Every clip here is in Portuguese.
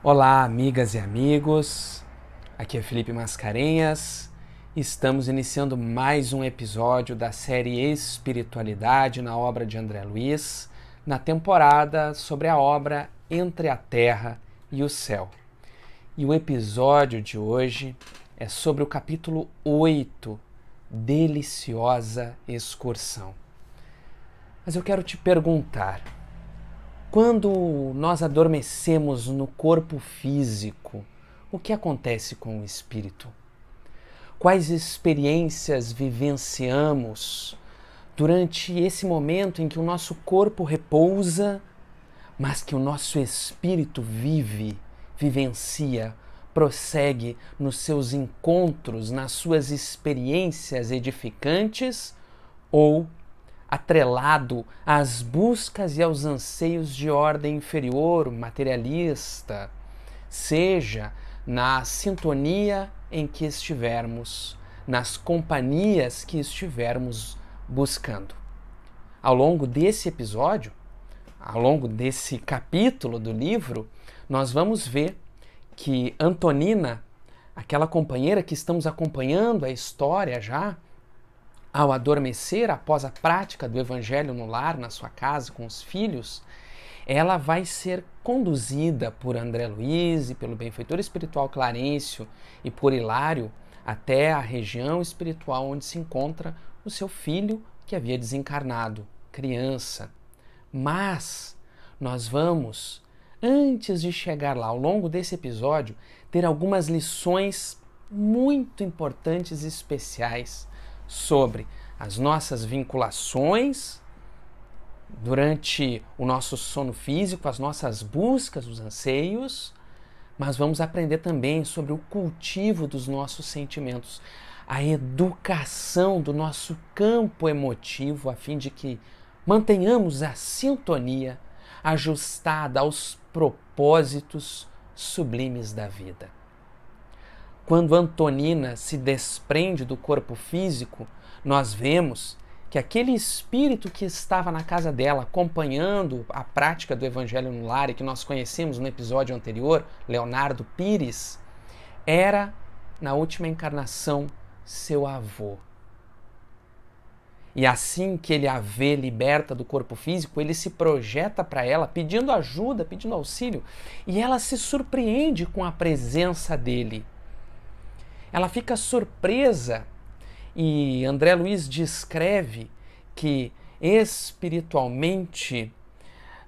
Olá, amigas e amigos, aqui é Felipe Mascarenhas. Estamos iniciando mais um episódio da série Espiritualidade na obra de André Luiz, na temporada sobre a obra Entre a Terra e o Céu. E o episódio de hoje é sobre o capítulo 8, Deliciosa Excursão. Mas eu quero te perguntar, quando nós adormecemos no corpo físico, o que acontece com o espírito? Quais experiências vivenciamos durante esse momento em que o nosso corpo repousa, mas que o nosso espírito vivencia, prossegue nos seus encontros, nas suas experiências edificantes ou atrelado às buscas e aos anseios de ordem inferior, materialista, seja na sintonia em que estivermos, nas companhias que estivermos buscando. Ao longo desse episódio, ao longo desse capítulo do livro, nós vamos ver que Antonina, aquela companheira que estamos acompanhando a história já, ao adormecer, após a prática do Evangelho no lar, na sua casa, com os filhos, ela vai ser conduzida por André Luiz e pelo benfeitor espiritual Clarencio e por Hilário até a região espiritual onde se encontra o seu filho que havia desencarnado, criança. Mas nós vamos, antes de chegar lá, ao longo desse episódio, ter algumas lições muito importantes e especiais sobre as nossas vinculações durante o nosso sono físico, as nossas buscas, os anseios, mas vamos aprender também sobre o cultivo dos nossos sentimentos, a educação do nosso campo emotivo, a fim de que mantenhamos a sintonia ajustada aos propósitos sublimes da vida. Quando Antonina se desprende do corpo físico, nós vemos que aquele espírito que estava na casa dela, acompanhando a prática do Evangelho no lar e que nós conhecemos no episódio anterior, Leonardo Pires, era, na última encarnação, seu avô. E assim que ele a vê liberta do corpo físico, ele se projeta para ela pedindo ajuda, pedindo auxílio, e ela se surpreende com a presença dele. Ela fica surpresa e André Luiz descreve que espiritualmente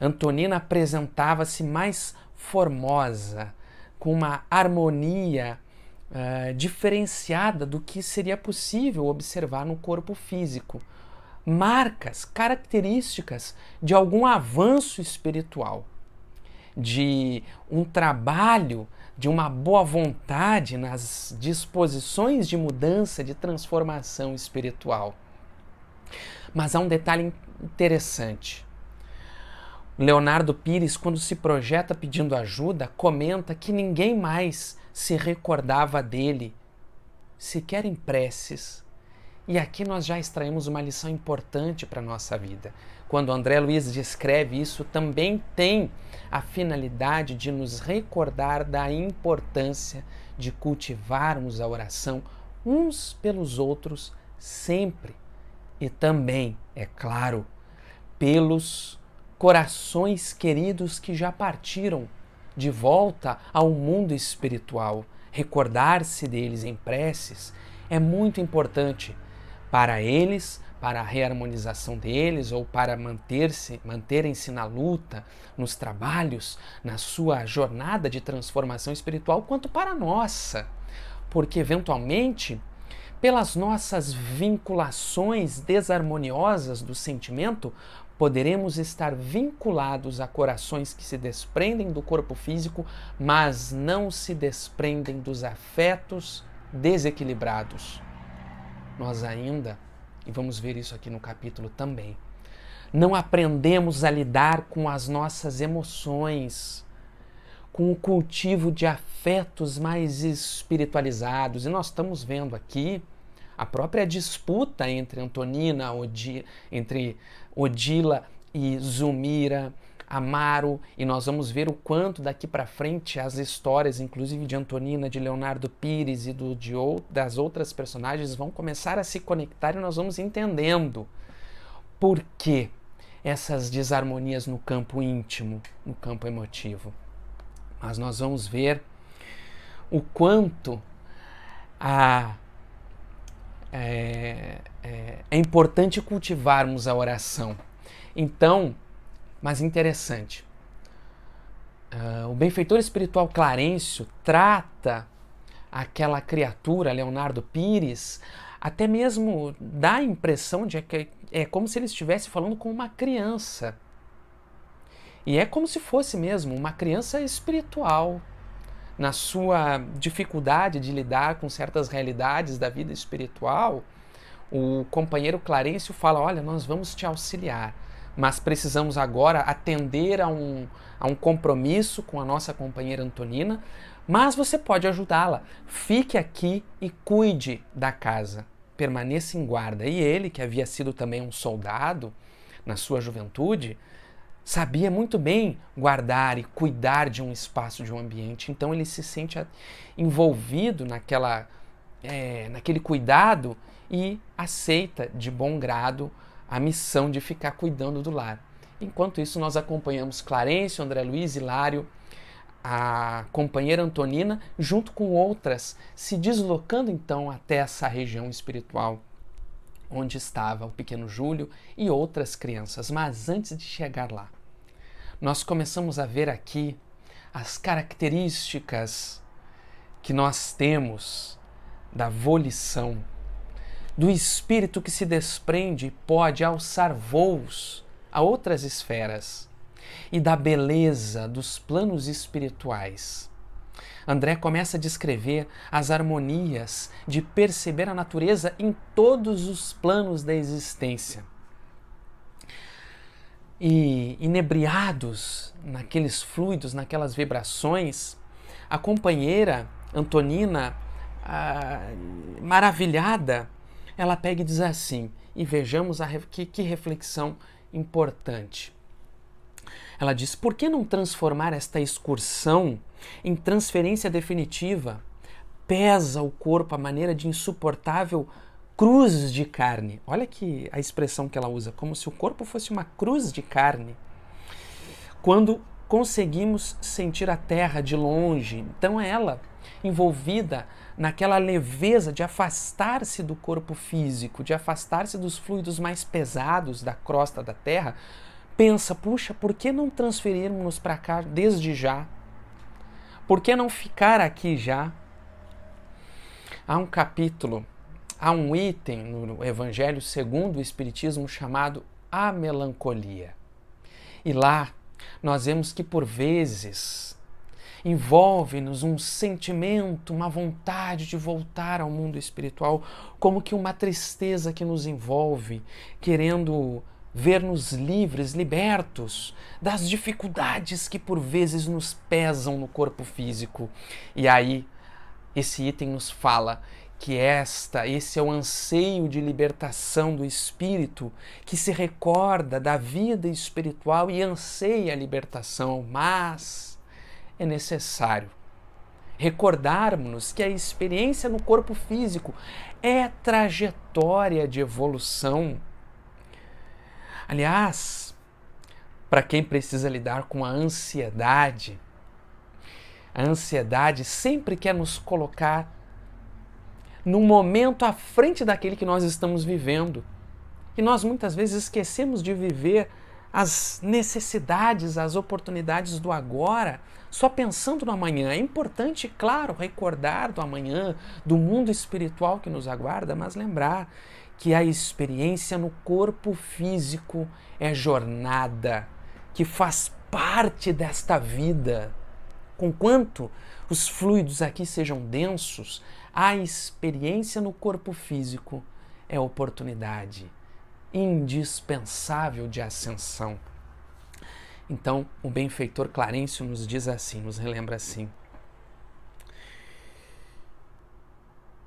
Antonina apresentava-se mais formosa, com uma harmonia diferenciada do que seria possível observar no corpo físico. Marcas, características de algum avanço espiritual, de um trabalho, de uma boa vontade nas disposições de mudança, de transformação espiritual. Mas há um detalhe interessante. Leonardo Pires, quando se projeta pedindo ajuda, comenta que ninguém mais se recordava dele, sequer em preces. E aqui nós já extraímos uma lição importante para a nossa vida. Quando André Luiz descreve isso, também tem a finalidade de nos recordar da importância de cultivarmos a oração uns pelos outros sempre. E também, é claro, pelos corações queridos que já partiram de volta ao mundo espiritual. Recordar-se deles em preces é muito importante para eles, para a reharmonização deles ou para manterem-se na luta, nos trabalhos, na sua jornada de transformação espiritual, quanto para a nossa. Porque, eventualmente, pelas nossas vinculações desarmoniosas do sentimento, poderemos estar vinculados a corações que se desprendem do corpo físico, mas não se desprendem dos afetos desequilibrados. Nós ainda, e vamos ver isso aqui no capítulo também, não aprendemos a lidar com as nossas emoções, com o cultivo de afetos mais espiritualizados. E nós estamos vendo aqui a própria disputa entre Antonina, entre Odila e Zulmira, Amaro, e nós vamos ver o quanto daqui para frente as histórias, inclusive de Antonina, de Leonardo Pires e das outras personagens, vão começar a se conectar e nós vamos entendendo por que essas desarmonias no campo íntimo, no campo emotivo. Mas nós vamos ver o quanto é importante cultivarmos a oração. Então, mas interessante, o benfeitor espiritual Clarencio trata aquela criatura, Leonardo Pires, até mesmo dá a impressão de que é como se ele estivesse falando com uma criança. E é como se fosse mesmo uma criança espiritual, na sua dificuldade de lidar com certas realidades da vida espiritual. O companheiro Clarencio fala: olha, nós vamos te auxiliar, mas precisamos agora atender a um compromisso com a nossa companheira Antonina, mas você pode ajudá-la. Fique aqui e cuide da casa, permaneça em guarda. E ele, que havia sido também um soldado na sua juventude, sabia muito bem guardar e cuidar de um espaço, de um ambiente. Então ele se sente envolvido naquele cuidado e aceita de bom grado a missão de ficar cuidando do lar. Enquanto isso, nós acompanhamos Clarencio, André Luiz, Hilário, a companheira Antonina, junto com outras, se deslocando então até essa região espiritual onde estava o pequeno Júlio e outras crianças. Mas antes de chegar lá, nós começamos a ver aqui as características que nós temos da volição, do espírito que se desprende e pode alçar voos a outras esferas, e da beleza dos planos espirituais. André começa a descrever as harmonias de perceber a natureza em todos os planos da existência. E inebriados naqueles fluidos, naquelas vibrações, a companheira Antonina, maravilhada, ela pega e diz assim, e vejamos que reflexão importante. Ela diz: por que não transformar esta excursão em transferência definitiva? Pesa o corpo à maneira de insuportável cruz de carne. Olha que a expressão que ela usa, como se o corpo fosse uma cruz de carne. Quando conseguimos sentir a terra de longe, então ela, envolvida naquela leveza de afastar-se do corpo físico, de afastar-se dos fluidos mais pesados da crosta da terra, pensa: puxa, por que não transferirmos para cá desde já? Por que não ficar aqui já? Há um capítulo, há um item no Evangelho segundo o Espiritismo chamado A Melancolia. E lá nós vemos que por vezes envolve-nos um sentimento, uma vontade de voltar ao mundo espiritual, como que uma tristeza que nos envolve, querendo ver-nos livres, libertos das dificuldades que por vezes nos pesam no corpo físico. E aí, esse item nos fala que esse é o anseio de libertação do espírito, que se recorda da vida espiritual e anseia a libertação, mas é necessário recordarmos-nos que a experiência no corpo físico é trajetória de evolução. Aliás, para quem precisa lidar com a ansiedade sempre quer nos colocar num momento à frente daquele que nós estamos vivendo. E nós muitas vezes esquecemos de viver as necessidades, as oportunidades do agora, só pensando no amanhã. É importante, claro, recordar do amanhã, do mundo espiritual que nos aguarda, mas lembrar que a experiência no corpo físico é jornada, que faz parte desta vida. Conquanto os fluidos aqui sejam densos, a experiência no corpo físico é oportunidade indispensável de ascensão. Então, o benfeitor Clarencio nos diz assim, nos relembra assim: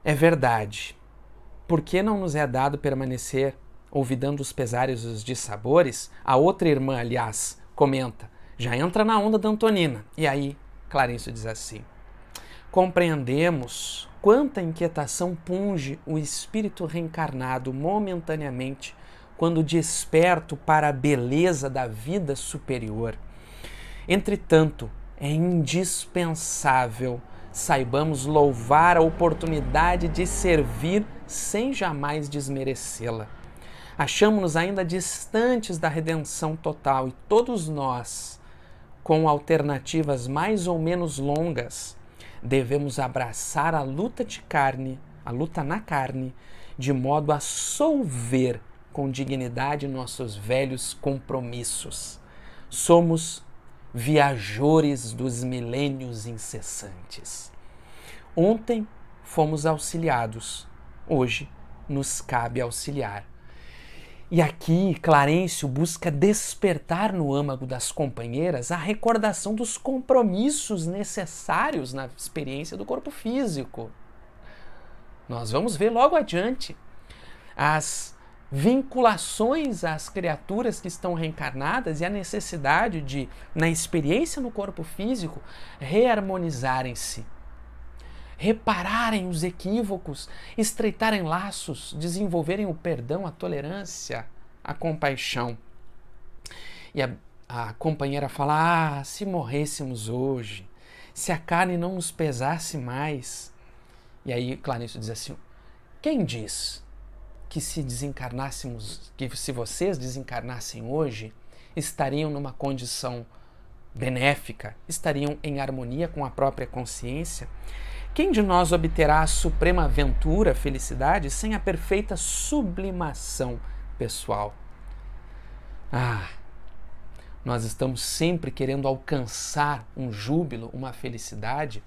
é verdade, por que não nos é dado permanecer olvidando os pesares e os dissabores? A outra irmã, aliás, comenta, já entra na onda da Antonina. E aí, Clarencio diz assim: compreendemos quanta inquietação punge o espírito reencarnado momentaneamente quando desperto para a beleza da vida superior. Entretanto, é indispensável saibamos louvar a oportunidade de servir sem jamais desmerecê-la. Achamo-nos ainda distantes da redenção total e todos nós, com alternativas mais ou menos longas, devemos abraçar a luta de carne, a luta na carne, de modo a solver com dignidade nossos velhos compromissos. Somos viajores dos milênios incessantes. Ontem fomos auxiliados, hoje nos cabe auxiliar. E aqui Clarencio busca despertar no âmago das companheiras a recordação dos compromissos necessários na experiência do corpo físico. Nós vamos ver logo adiante as vinculações às criaturas que estão reencarnadas e a necessidade de, na experiência no corpo físico, reharmonizarem-se, repararem os equívocos, estreitarem laços, desenvolverem o perdão, a tolerância, a compaixão. E a companheira fala: se morrêssemos hoje, se a carne não nos pesasse mais. E aí Clarencio diz assim: quem diz que se desencarnássemos, que se vocês desencarnassem hoje, estariam numa condição benéfica, estariam em harmonia com a própria consciência? Quem de nós obterá a suprema aventura, felicidade, sem a perfeita sublimação pessoal? Nós estamos sempre querendo alcançar um júbilo, uma felicidade,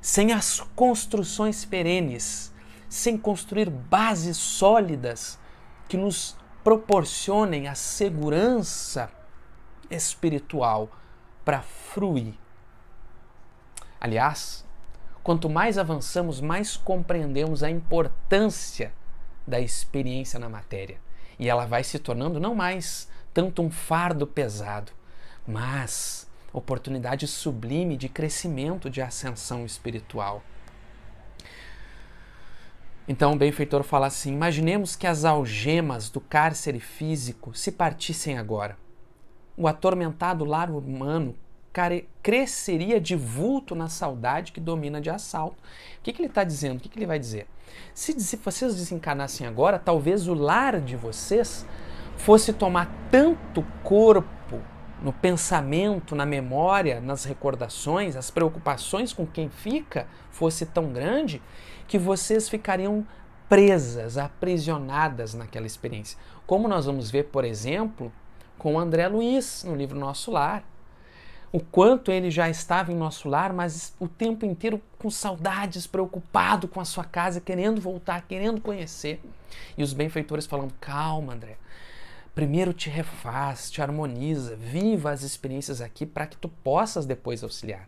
sem as construções perenes, sem construir bases sólidas que nos proporcionem a segurança espiritual para fruir. Aliás, quanto mais avançamos, mais compreendemos a importância da experiência na matéria. E ela vai se tornando não mais tanto um fardo pesado, mas oportunidade sublime de crescimento, de ascensão espiritual. Então o benfeitor fala assim: imaginemos que as algemas do cárcere físico se partissem agora. O atormentado lar humano cresceria de vulto na saudade que domina de assalto. O que ele está dizendo? O que ele vai dizer? Se vocês desencarnassem agora, talvez o lar de vocês fosse tomar tanto corpo no pensamento, na memória, nas recordações, as preocupações com quem fica fosse tão grande que vocês ficariam presas, aprisionadas naquela experiência. Como nós vamos ver, por exemplo, com André Luiz, no livro Nosso Lar. O quanto ele já estava em nosso lar, mas o tempo inteiro com saudades, preocupado com a sua casa, querendo voltar, querendo conhecer. E os benfeitores falando: calma, André, primeiro te refaz, te harmoniza, viva as experiências aqui para que tu possas depois auxiliar.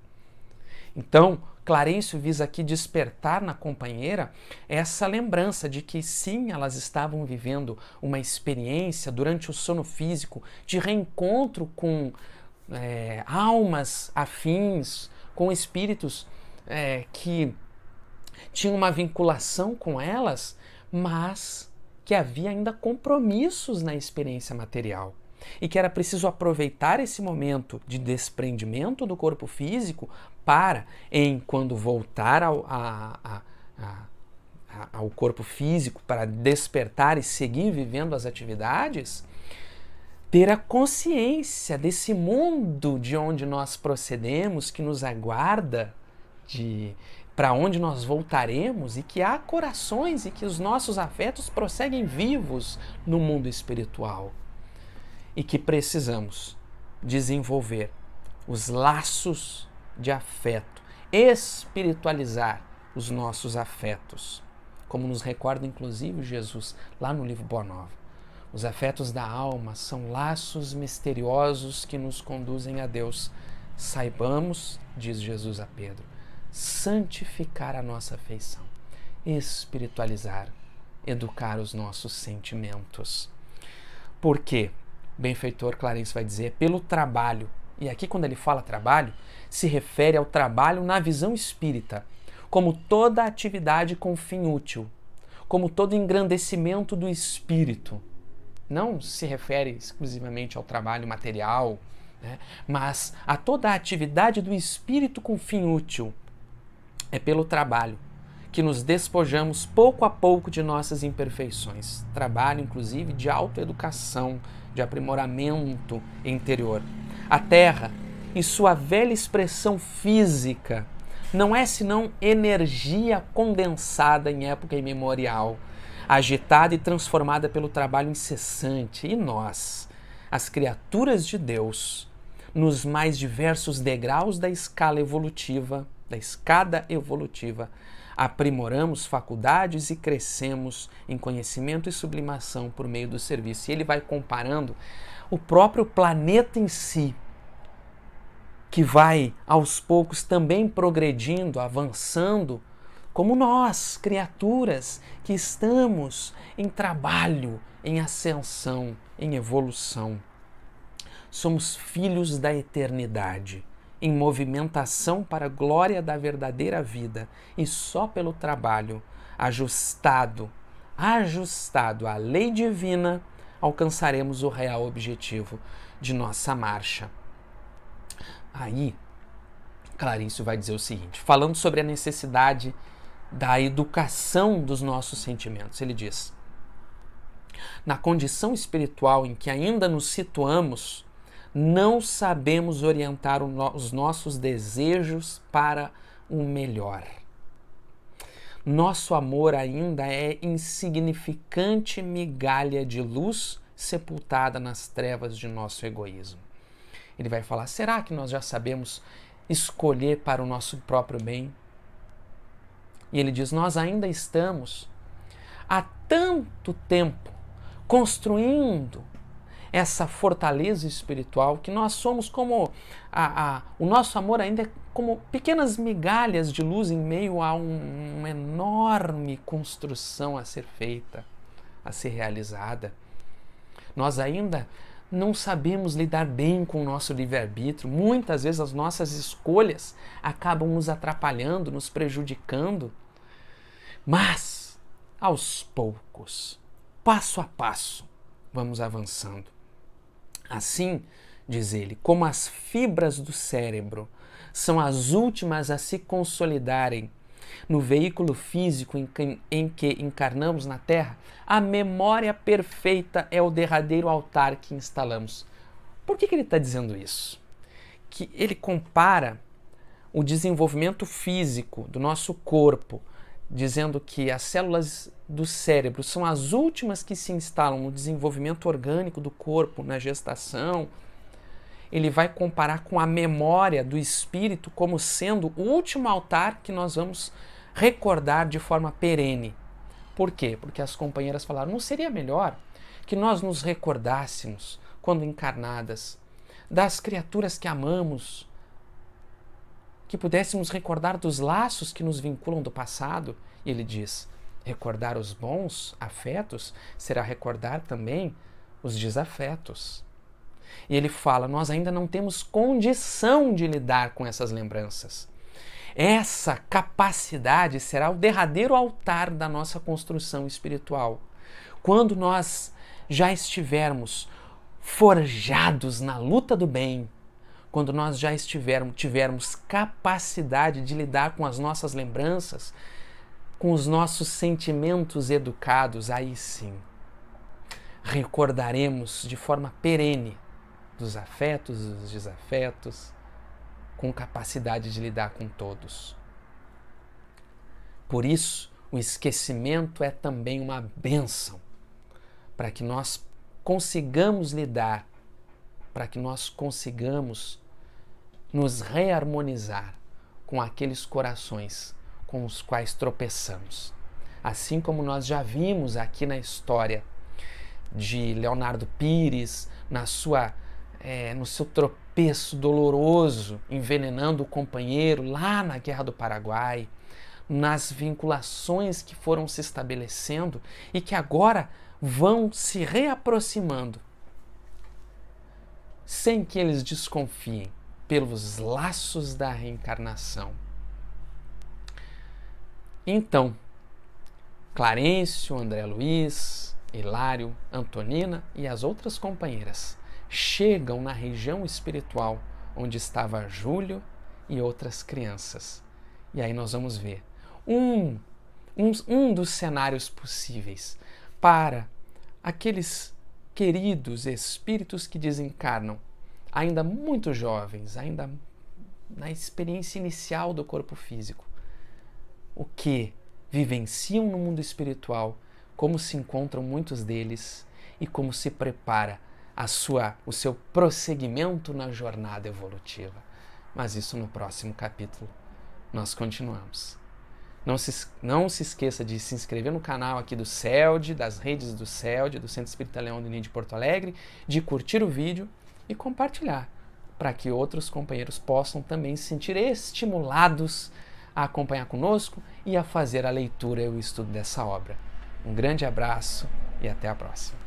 Então, Clarencio visa aqui despertar na companheira essa lembrança de que sim, elas estavam vivendo uma experiência durante o sono físico de reencontro com almas afins, com espíritos que tinham uma vinculação com elas, mas que havia ainda compromissos na experiência material. E que era preciso aproveitar esse momento de desprendimento do corpo físico para, quando voltar ao corpo físico, para despertar e seguir vivendo as atividades, ter a consciência desse mundo de onde nós procedemos, que nos aguarda, para onde nós voltaremos, e que há corações e que os nossos afetos prosseguem vivos no mundo espiritual. E que precisamos desenvolver os laços de afeto, espiritualizar os nossos afetos, como nos recorda inclusive Jesus lá no livro Boa Nova. Os afetos da alma são laços misteriosos que nos conduzem a Deus. Saibamos, diz Jesus a Pedro, santificar a nossa afeição, espiritualizar, educar os nossos sentimentos. Por quê? benfeitor Clarencio vai dizer, pelo trabalho. E aqui, quando ele fala trabalho, se refere ao trabalho na visão espírita, como toda atividade com fim útil, como todo engrandecimento do espírito. Não se refere exclusivamente ao trabalho material, né? Mas a toda a atividade do espírito com fim útil. É pelo trabalho que nos despojamos pouco a pouco de nossas imperfeições. Trabalho, inclusive, de autoeducação, de aprimoramento interior. A Terra, em sua velha expressão física, não é senão energia condensada em época imemorial, agitada e transformada pelo trabalho incessante. E nós, as criaturas de Deus, nos mais diversos degraus da escada evolutiva, aprimoramos faculdades e crescemos em conhecimento e sublimação por meio do serviço. E ele vai comparando o próprio planeta em si, que vai aos poucos também progredindo, avançando, como nós, criaturas que estamos em trabalho, em ascensão, em evolução. Somos filhos da eternidade, em movimentação para a glória da verdadeira vida, e só pelo trabalho, ajustado à lei divina, alcançaremos o real objetivo de nossa marcha. Aí, Clarencio vai dizer o seguinte, falando sobre a necessidade da educação dos nossos sentimentos. Ele diz: na condição espiritual em que ainda nos situamos, não sabemos orientar os nossos desejos para o melhor. Nosso amor ainda é insignificante migalha de luz sepultada nas trevas de nosso egoísmo. Ele vai falar, será que nós já sabemos escolher para o nosso próprio bem? E ele diz, nós ainda estamos há tanto tempo construindo essa fortaleza espiritual que nós somos como o nosso amor ainda é como pequenas migalhas de luz em meio a uma enorme construção a ser feita, a ser realizada. Nós ainda não sabemos lidar bem com o nosso livre-arbítrio. Muitas vezes as nossas escolhas acabam nos atrapalhando, nos prejudicando. Mas, aos poucos, passo a passo, vamos avançando. Assim, diz ele, como as fibras do cérebro são as últimas a se consolidarem no veículo físico em que encarnamos na Terra, a memória perfeita é o derradeiro altar que instalamos. Por que ele está dizendo isso? Que ele compara o desenvolvimento físico do nosso corpo, dizendo que as células do cérebro são as últimas que se instalam no desenvolvimento orgânico do corpo, na gestação. Ele vai comparar com a memória do espírito como sendo o último altar que nós vamos recordar de forma perene. Por quê? Porque as companheiras falaram, não seria melhor que nós nos recordássemos, quando encarnadas, das criaturas que amamos, que pudéssemos recordar dos laços que nos vinculam do passado? E ele diz, recordar os bons afetos será recordar também os desafetos. E ele fala, nós ainda não temos condição de lidar com essas lembranças. Essa capacidade será o derradeiro altar da nossa construção espiritual. Quando nós já estivermos forjados na luta do bem, quando nós já tivermos capacidade de lidar com as nossas lembranças, com os nossos sentimentos educados, aí sim, recordaremos de forma perene dos afetos e dos desafetos, com capacidade de lidar com todos. Por isso, o esquecimento é também uma bênção, para que nós consigamos lidar, para que nós consigamos nos reharmonizar com aqueles corações com os quais tropeçamos. Assim como nós já vimos aqui na história de Leonardo Pires, no seu tropeço doloroso, envenenando o companheiro lá na Guerra do Paraguai, nas vinculações que foram se estabelecendo e que agora vão se reaproximando. sem que eles desconfiem, pelos laços da reencarnação. Então, Clarencio, André Luiz, Hilário, Antonina e as outras companheiras chegam na região espiritual onde estava Júlio e outras crianças. E aí nós vamos ver um dos cenários possíveis para aqueles queridos espíritos que desencarnam, ainda muito jovens, ainda na experiência inicial do corpo físico, o que vivenciam no mundo espiritual, como se encontram muitos deles e como se prepara o seu prosseguimento na jornada evolutiva. Mas isso no próximo capítulo nós continuamos. Não se esqueça de se inscrever no canal aqui do CELD, das redes do CELD, do Centro Espírita Leão Denis de Porto Alegre, de curtir o vídeo e compartilhar, para que outros companheiros possam também se sentir estimulados a acompanhar conosco e a fazer a leitura e o estudo dessa obra. Um grande abraço e até a próxima.